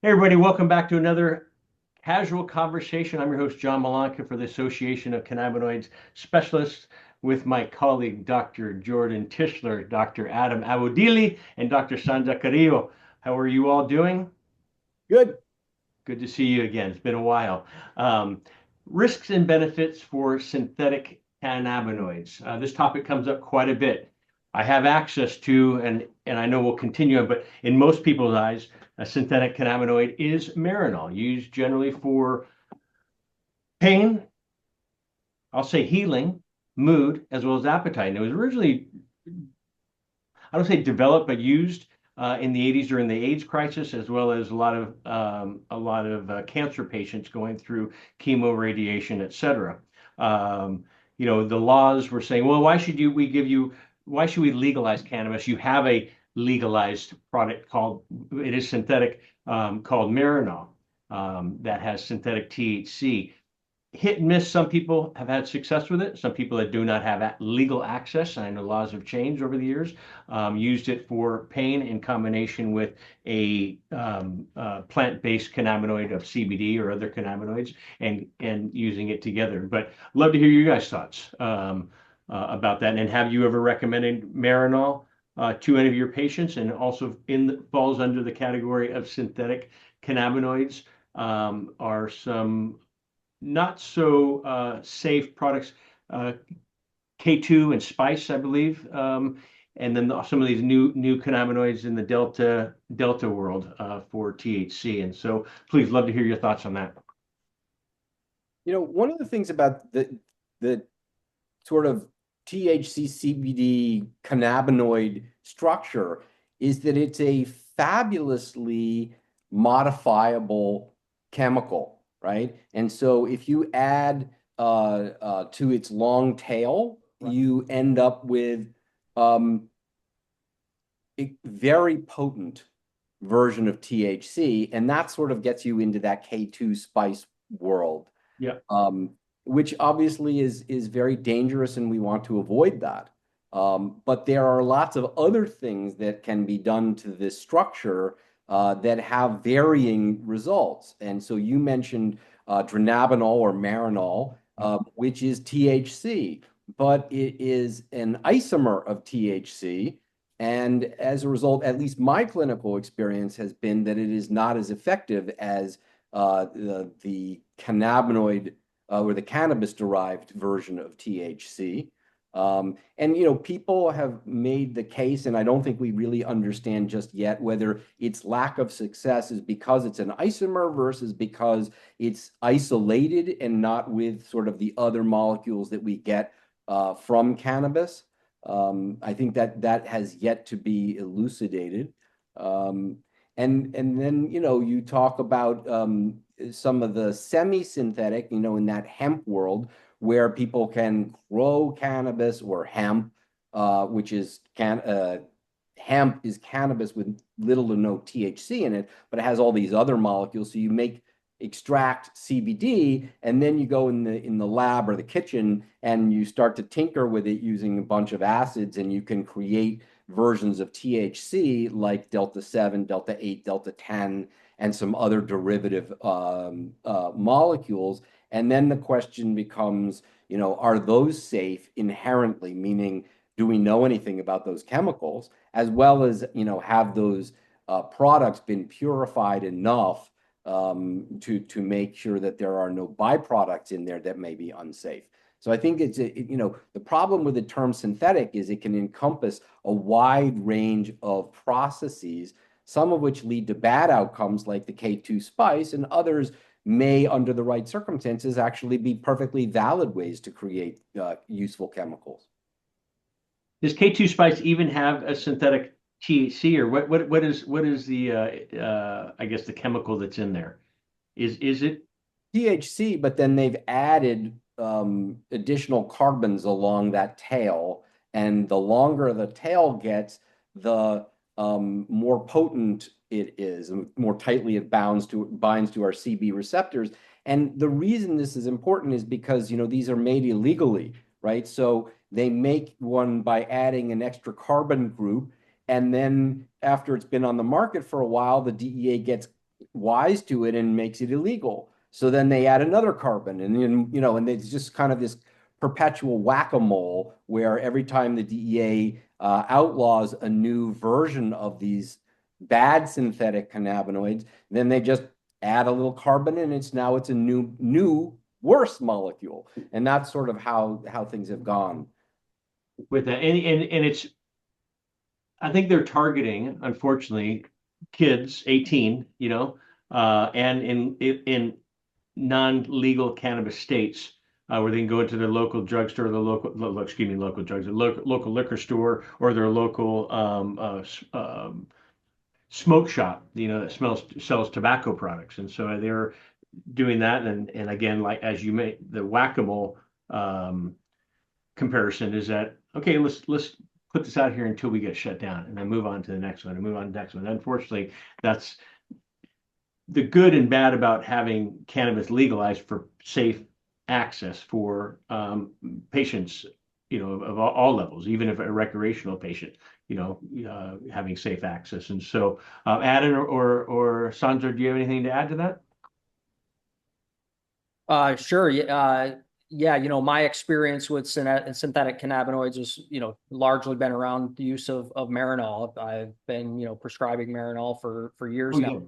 Hey everybody, welcome back to another casual conversation. I'm your host, John Malanca for the Association of Cannabinoids Specialists with my colleague, Dr. Jordan Tishler, Dr. Adam Abodeely, and Dr. Sandra Carrillo. How are you all doing? Good. Good to see you again. It's been a while. Um, Risks and benefits for synthetic cannabinoids. This topic comes up quite a bit. I have access to, and I know we'll continue, but in most people's eyes, a synthetic cannabinoid is Marinol, used generally for pain, I'll say healing, mood, as well as appetite. And it was originally, I don't say developed, but used in the 80s during the AIDS crisis, as well as a lot of cancer patients going through chemo, radiation, et cetera. The laws were saying, well, why should we legalize cannabis? You have a legalized product it is synthetic, called Marinol, that has synthetic THC. Hit and miss. Some people have had success with it. Some people that do not have legal access, I know laws have changed over the years, used it for pain in combination with a plant-based cannabinoid of CBD or other cannabinoids, and using it together. But love to hear your guys' thoughts about that. And have you ever recommended Marinol to any of your patients? And also falls under the category of synthetic cannabinoids, are some not so safe products, uh, K2 and Spice, I believe, and then some of these new cannabinoids in the Delta world for THC. And so, please, love to hear your thoughts on that. One of the things about the sort of THC CBD cannabinoid structure is that it's a fabulously modifiable chemical, right? And so if you add to its long tail, Right. you end up with um, a very potent version of THC, and that sort of gets you into that K2 spice world, Yeah. um, which obviously is very dangerous, and we want to avoid that. But there are lots of other things that can be done to this structure that have varying results. And so you mentioned dronabinol or Marinol, which is THC, but it is an isomer of THC. And as a result, at least my clinical experience has been that it is not as effective as the cannabinoid or the cannabis-derived version of THC. And people have made the case, and I don't think we really understand just yet whether its lack of success is because it's an isomer versus because it's isolated and not with sort of the other molecules that we get from cannabis. I think that has yet to be elucidated. Um, and then you talk about some of the semi-synthetic, in that hemp world where people can grow cannabis or hemp, which is hemp is cannabis with little to no THC in it, but it has all these other molecules. So you extract CBD, and then you go in the lab or the kitchen and you start to tinker with it using a bunch of acids, and you can create versions of THC like Delta 7, Delta 8, Delta 10, and some other derivative molecules. And then the question becomes, are those safe inherently? Meaning, do we know anything about those chemicals, as well as, have those products been purified enough to make sure that there are no byproducts in there that may be unsafe? So I think the problem with the term synthetic is it can encompass a wide range of processes, some of which lead to bad outcomes like the K2 spice, and others may, under the right circumstances, actually be perfectly valid ways to create useful chemicals. Does K2 Spice even have a synthetic THC, or what is the I guess the chemical that's in there? Is it? THC, but then they've added additional carbons along that tail. And the longer the tail gets, the more potent it is, and more tightly it binds to our CB receptors. And the reason this is important is because these are made illegally, right? So they make one by adding an extra carbon group, and then after it's been on the market for a while, the DEA gets wise to it and makes it illegal. So then they add another carbon, and then, and it's just kind of this perpetual whack-a-mole where every time the DEA outlaws a new version of these bad synthetic cannabinoids, then they just add a little carbon, and it's a new worse molecule. And that's sort of how things have gone. with that. And it's, I think they're targeting, unfortunately, kids 18, and in non-legal cannabis states, where they can go into their local drugstore, local drugs, local liquor store, or their local smoke shop, that sells tobacco products. And so they're doing that. And again, like as you may, the whack-a-mole comparison is that, okay, let's put this out here until we get shut down, and then move on to the next one and move on to the next one. Unfortunately, that's the good and bad about having cannabis legalized for safe access for patients, of all levels, even if a recreational patient, having safe access. And so, Adam or Sandra, do you have anything to add to that? Sure. Yeah, my experience with synthetic cannabinoids is, largely been around the use of Marinol. I've been, prescribing Marinol for years now. Yeah.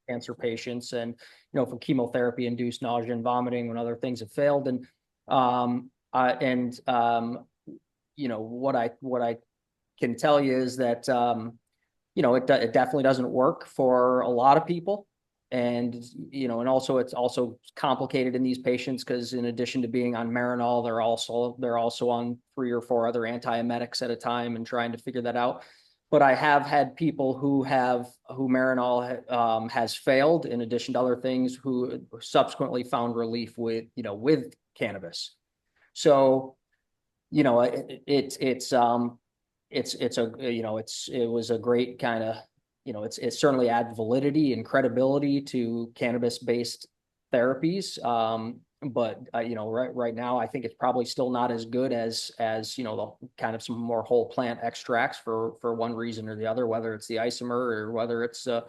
Cancer patients, and for chemotherapy induced nausea and vomiting when other things have failed. And what I can tell you is that it definitely doesn't work for a lot of people. And and also it's also complicated in these patients because in addition to being on Marinol, they're also on 3 or 4 other antiemetics at a time and trying to figure that out. But I have had people who Marinol has failed, in addition to other things, who subsequently found relief with cannabis. So, it was a great kind of, it certainly adds validity and credibility to cannabis-based therapies. But right now, I think it's probably still not as good as the kind of some more whole plant extracts for one reason or the other, whether it's the isomer or whether it's the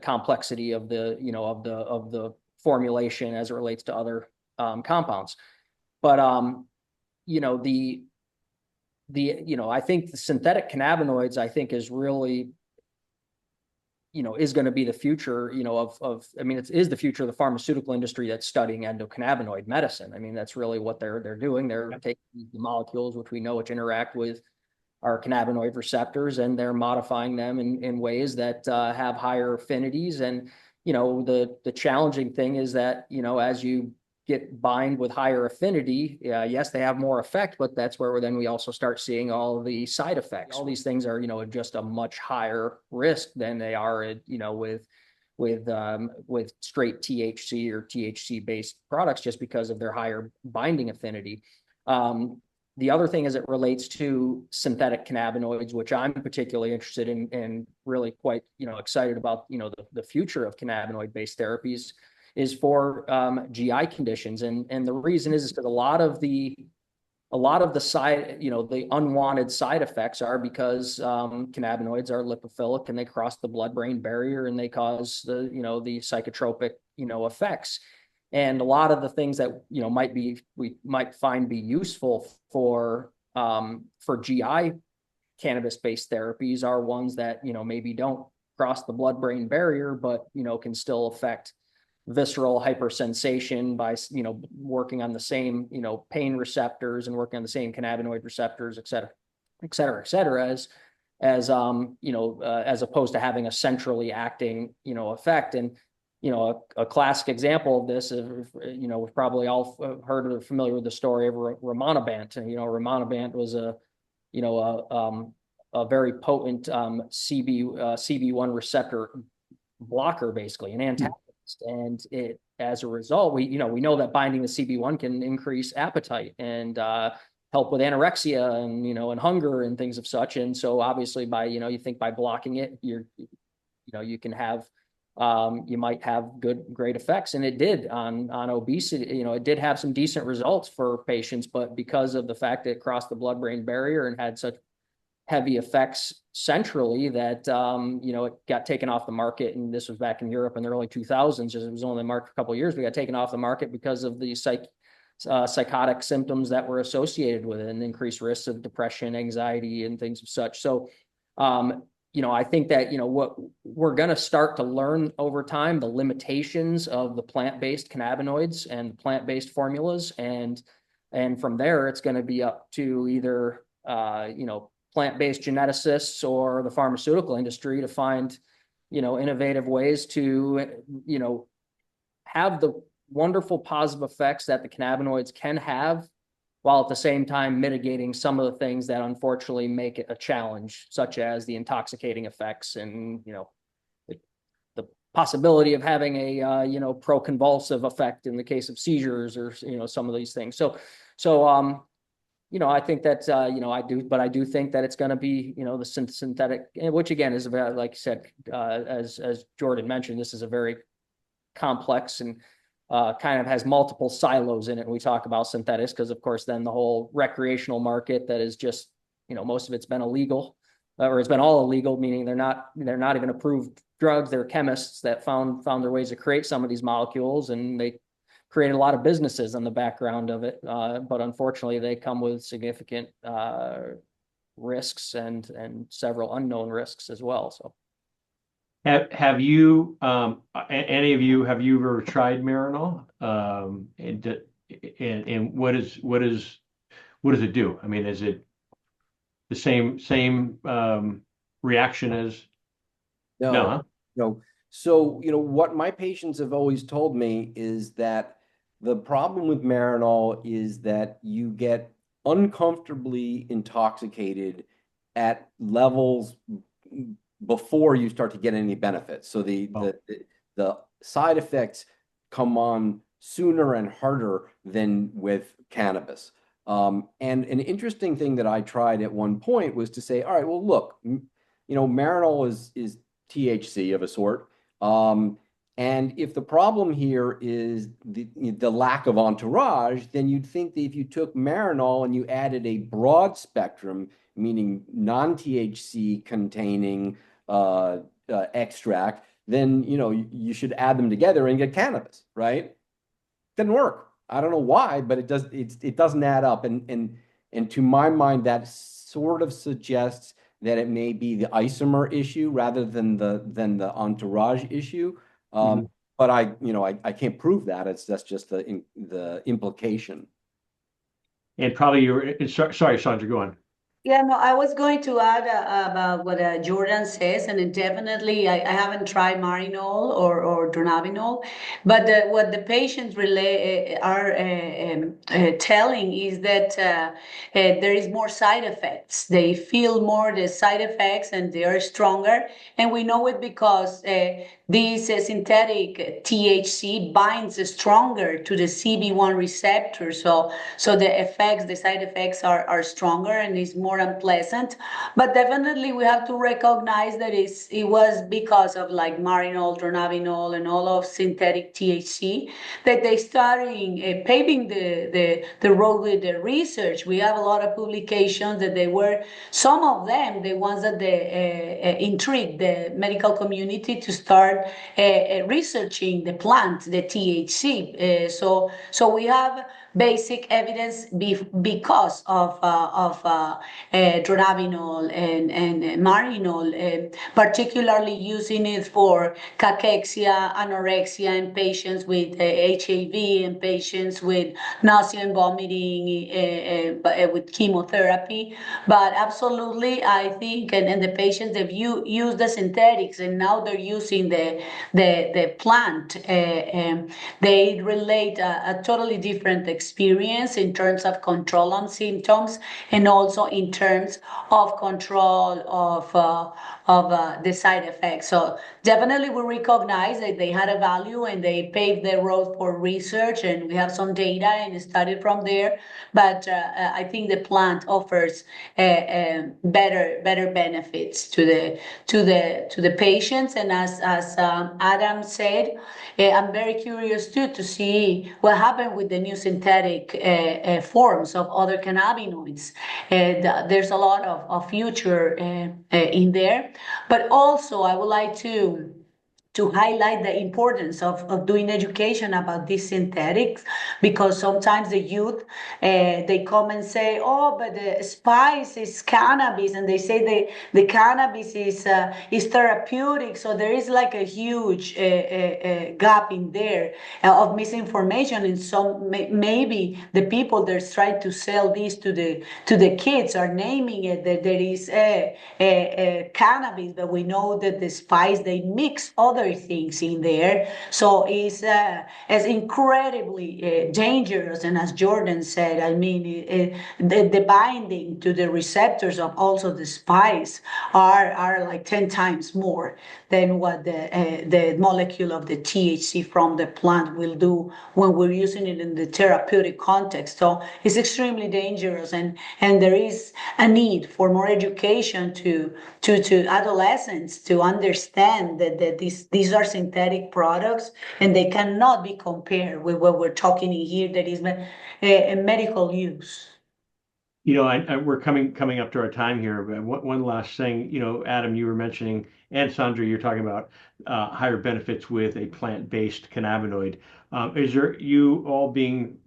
complexity of the formulation as it relates to other compounds. But I think the synthetic cannabinoids, I think, is really, is going to be the future, it is the future of the pharmaceutical industry that's studying endocannabinoid medicine. I mean, that's really what they're doing. They're taking the molecules, which we know which interact with our cannabinoid receptors, and they're modifying them in ways that have higher affinities. And, the challenging thing is that, as you bind with higher affinity, yes, they have more effect, but that's where then we also start seeing all the side effects. All these things are, just a much higher risk than they are, with straight THC or THC based products, just because of their higher binding affinity. The other thing as it relates to synthetic cannabinoids, which I'm particularly interested in and really quite, excited about, the future of cannabinoid based therapies, is for GI conditions. And the reason is because a lot of the side, the unwanted side effects are because cannabinoids are lipophilic and they cross the blood-brain barrier and they cause the psychotropic, effects. And a lot of the things that, we might find be useful for GI cannabis-based therapies are ones that, maybe don't cross the blood-brain barrier, but, can still affect visceral hypersensation by, working on the same, pain receptors and working on the same cannabinoid receptors, et cetera, as opposed to having a centrally acting, effect. And, a classic example of this is, we've probably all heard or familiar with the story of rimonabant. And, rimonabant was a very potent CB1 receptor blocker, basically an antagonist. And as a result, we know that binding the CB1 can increase appetite and help with anorexia and and hunger and things of such. And so obviously by you think by blocking it, you can have you might have great effects, and it did on obesity. It did have some decent results for patients, but because of the fact that it crossed the blood-brain barrier and had such heavy effects centrally that, it got taken off the market. And this was back in Europe in the early 2000s. It was only on the market for a couple of years. We got taken off the market because of the psychotic symptoms that were associated with it and increased risks of depression, anxiety, and things of such. So, I think that, what we're going to start to learn over time, the limitations of the plant-based cannabinoids and plant-based formulas. And from there, it's going to be up to either, plant-based geneticists or the pharmaceutical industry to find, innovative ways to, have the wonderful positive effects that the cannabinoids can have, while at the same time mitigating some of the things that unfortunately make it a challenge, such as the intoxicating effects and, the possibility of having a, proconvulsive effect in the case of seizures or, some of these things. So, I think that, I do think that it's going to be, the synthetic, which again is about, like you said, as Jordan mentioned, this is a very complex and kind of has multiple silos in it. We talk about synthetics because, of course, then the whole recreational market that is just, most of it's been illegal, or it's been all illegal, meaning they're not even approved drugs. They're chemists that found their ways to create some of these molecules, and they created a lot of businesses on the background of it. But unfortunately, they come with significant risks and several unknown risks as well. So. Have you, any of you, have you ever tried Marinol? And what does it do? I mean, is it the same reaction as? No, huh? no. So, what my patients have always told me is that the problem with Marinol is that you get uncomfortably intoxicated at levels before you start to get any benefits. So the side effects come on sooner and harder than with cannabis. And an interesting thing that I tried at one point was to say, all right, well, look, Marinol is THC of a sort. And if the problem here is the lack of entourage, then you'd think that if you took Marinol and you added a broad spectrum, meaning non-THC containing extract, then you should add them together and get cannabis, right? Didn't work. I don't know why, but it doesn't add up. And to my mind, that sort of suggests that it may be the isomer issue rather than the entourage issue. But I can't prove that. That's just the implication. And probably sorry, Sandra, go on. Yeah, no, I was going to add about what Jordan says, and definitely I haven't tried Marinol or Dronabinol, but what the patients are telling is that there is more side effects. They feel more the side effects and they are stronger. And we know it because this synthetic THC binds stronger to the CB1 receptor. So the side effects are stronger and is more unpleasant. But definitely we have to recognize that it was because of like Marinol, Dronabinol, and all of synthetic THC that they started paving the road with the research. We have a lot of publications that some of them, the ones that they intrigued the medical community to start researching the plant, the THC. So we have basic evidence because of Dronabinol and Marinol, particularly using it for cachexia, anorexia in patients with HIV and patients with nausea and vomiting with chemotherapy. But absolutely, I think, and the patients that use the synthetics and now they're using the plant, they relate a totally different experience in terms of control on symptoms and also in terms of control of the side effects. So definitely we recognize that they had a value and they paved the road for research, and we have some data and studied from there. But I think the plant offers better benefits to the patients. And as Adam said, I'm very curious too to see what happened with the new synthetic forms of other cannabinoids. And there's a lot of future in there. But also, I would like to highlight the importance of doing education about these synthetics, because sometimes the youth they come and say, oh, but the spice is cannabis, and they say the cannabis is therapeutic. So there is like a huge gap in there of misinformation. And some maybe the people that's trying to sell this to the kids are naming it that there is cannabis, but we know that the spice they mix other things in there. So it's incredibly dangerous. And as Jordan said, I mean, the binding to the receptors of also the spice are like 10 times more than what the molecule of the THC from the plant will do when we're using it in the therapeutic context. So it's extremely dangerous, and there is a need for more education to adolescents to understand that these are synthetic products, and they cannot be compared with what we're talking in here that is medical use. You know, we're coming up to our time here, but one last thing, you know, Adam, you were mentioning, and Sandra, you're talking about higher benefits with a plant-based cannabinoid. Is there, you all being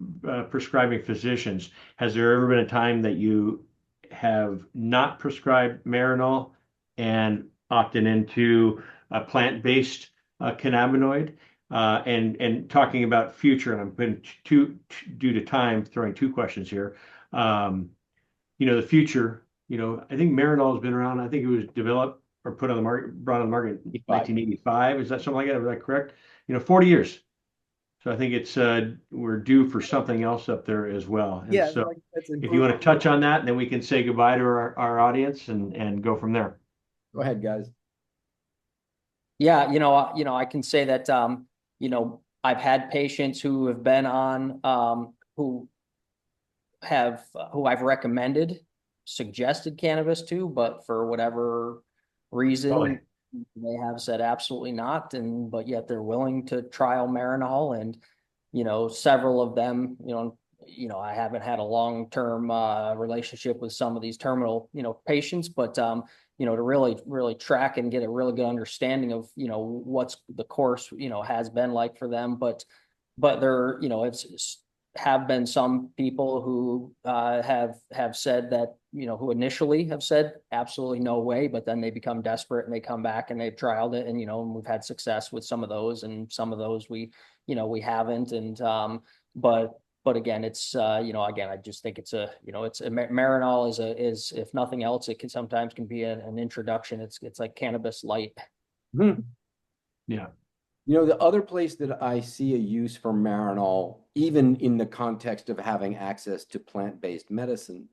prescribing physicians, has there ever been a time that you have not prescribed Marinol and opted into a plant-based cannabinoid? And talking about future, and I'm going to, due to time, throwing two questions here. You know, the future, you know, I think Marinol has been around. I think it was developed or put on the market, brought on the market in 1985. Is that something like that? Is that correct? You know, 40 years. So I think it's we're due for something else up there as well. And Yeah, so like that's if you want to touch on that, then we can say goodbye to our audience and go from there. Go ahead, guys. Yeah, I can say that, I've had patients who have been on, who I've recommended, suggested cannabis to, but for whatever reason, Really? they have said absolutely not, but yet they're willing to trial Marinol. And, several of them, I haven't had a long-term relationship with some of these terminal, patients, but, to really track and get a really good understanding of, what's the course, has been like for them. But there, it's have been some people who have said that, who initially have said absolutely no way, but then they become desperate and they come back and they've trialed it, and we've had success with some of those, and some of those we haven't. And but again, it's again, I just think it's Marinol is if nothing else, it can sometimes be an introduction. It's like cannabis light. Hmm. Yeah. You know, the other place that I see a use for Marinol, even in the context of having access to plant-based medicine,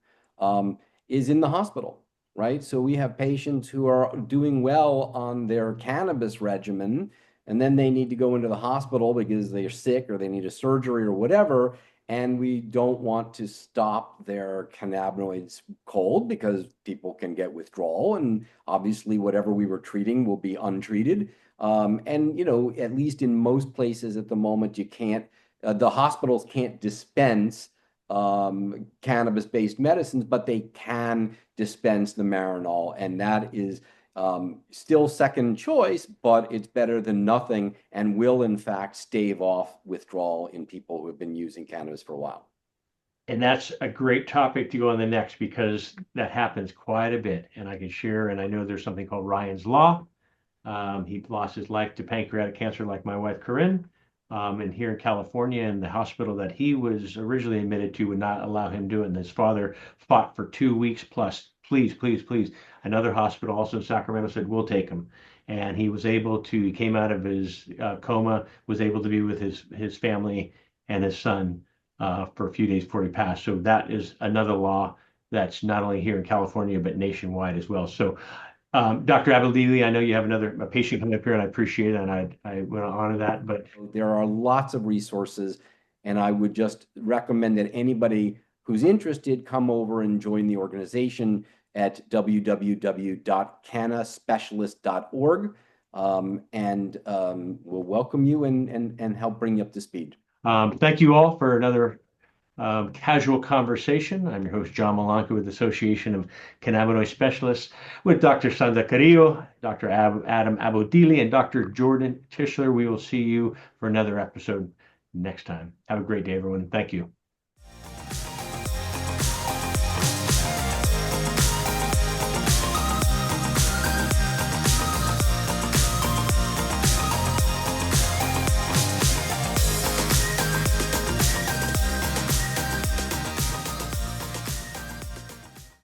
is in the hospital, right? So we have patients who are doing well on their cannabis regimen, and then they need to go into the hospital because they are sick or they need a surgery or whatever, and we don't want to stop their cannabinoids cold because people can get withdrawal, and obviously whatever we were treating will be untreated. And, at least in most places at the moment, you can't, the hospitals can't dispense cannabis-based medicines, but they can dispense the Marinol. And that is still second choice, but it's better than nothing and will, in fact, stave off withdrawal in people who have been using cannabis for a while. And that's a great topic to go on the next, because that happens quite a bit. And I can share, and I know there's something called Ryan's Law. He lost his life to pancreatic cancer, like my wife, Corinne. And here in California, in the hospital that he was originally admitted to would not allow him to do it. And his father fought for 2 weeks plus, please, please, please. Another hospital, also in Sacramento, said, we'll take him. And he was able to, he came out of his coma, was able to be with his family and his son for a few days before he passed. So that is another law that's not only here in California, but nationwide as well. So Dr. Abodeely, I know you have a patient coming up here, and I appreciate it, and I want to honor that. But there are lots of resources, and I would just recommend that anybody who's interested come over and join the organization at www.cannaspecialist.org, and we'll welcome you and help bring you up to speed. Thank you all for another casual conversation. I'm your host, John Malanca with the Association of Cannabinoid Specialists, with Dr. Sandra Carrillo, Dr. Adam Abodeely, and Dr. Jordan Tishler. We will see you for another episode next time. Have a great day, everyone. Thank you.